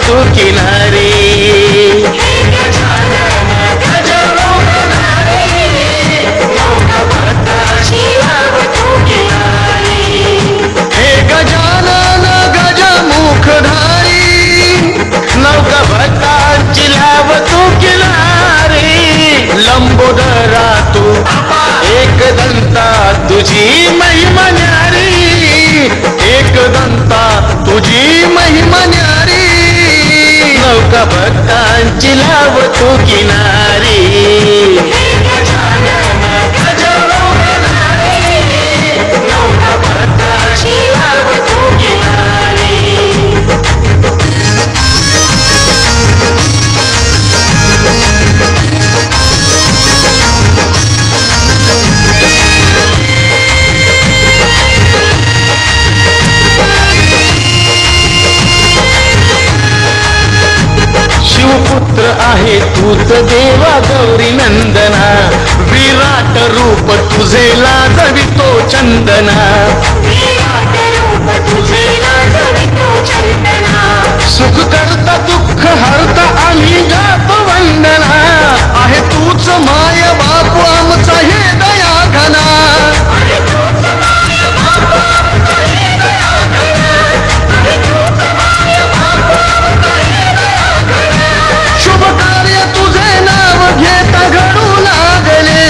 तू किनारी. हे गजानन गजमुखधारी नौका भक्तांची लाव तू किनारी. लंबोदरा तू एकदंता तुझी महिमा न्यारी. एकदंता तुझी महिमा न्यारी. नौका भक्तांची लाव तू किनारी. शिवपुत्र आहे तूच देवा गौरी नंदना. विराट रूप तुझे लाजवितो चंदना. सुख करता दुःख हरता आम्ही जातो वंदना. आहे तूच माय बापू आमचा हे दया घना. शुभ कार्य तुझे नाव घेता घडू लागले.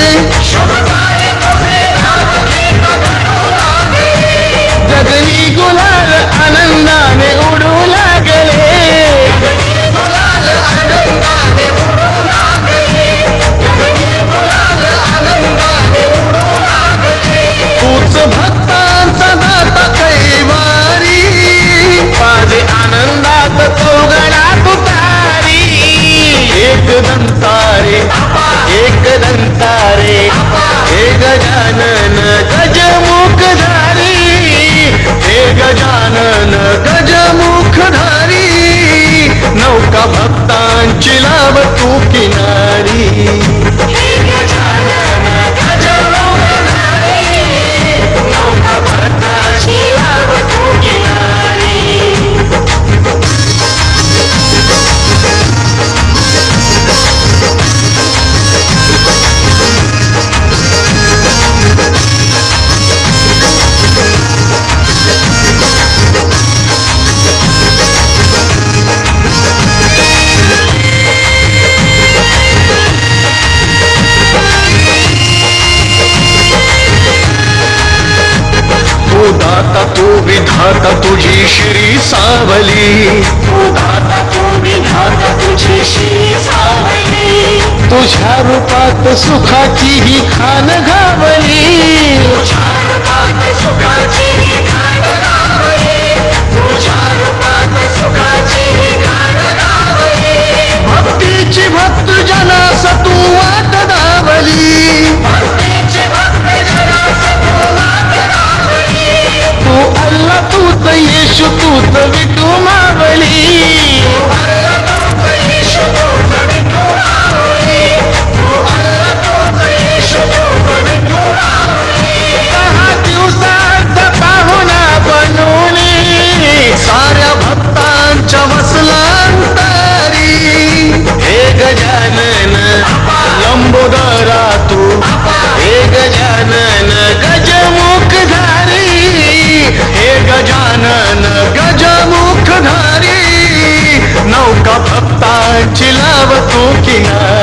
जगनी गुलाल आनंदाने उडू लागले. तूच भक्तांचा दाता कैवारी. माझे आनंदात चौघडा तुतारी. एकदंतारे एकदंतारे हे गजानन गजमुखधारी. हे गजानन गजमुखधारी. नौका भक्तांची लाव तू किनारी. नौका भक्तांची लाव तू किनारी. तू दाता तू विधाता तुझी श्री सावली. तू दाता तू विधाता तुझी श्री सावली. तुझ्या रूपात सुखाची ही खान घावली. तुझ्या रूपात सुखाची ही खान घावली. तुझ्या रूपात सुखाची ही खान घावली. भक्तीची भक्त जनास तू वाट दावली. भक्तीची भक्त जनास तू वाट दावली. तू अल्ला तूच येशू तूच विठू मावली. तू अल्ला तूच येशू तूच विठू मावली. तू अल्ला तूच येशू तूच विठू मावली. 6 दिवसात पाहुणा बनवली. साऱ्या भक्तांच्या वसलांतरी. हे गजानन लंबोदरा तू. हे गजानन गजमुखधारी. हे गजानन गजमुखधारी. नौका भक्तांची लाव तू किनारी.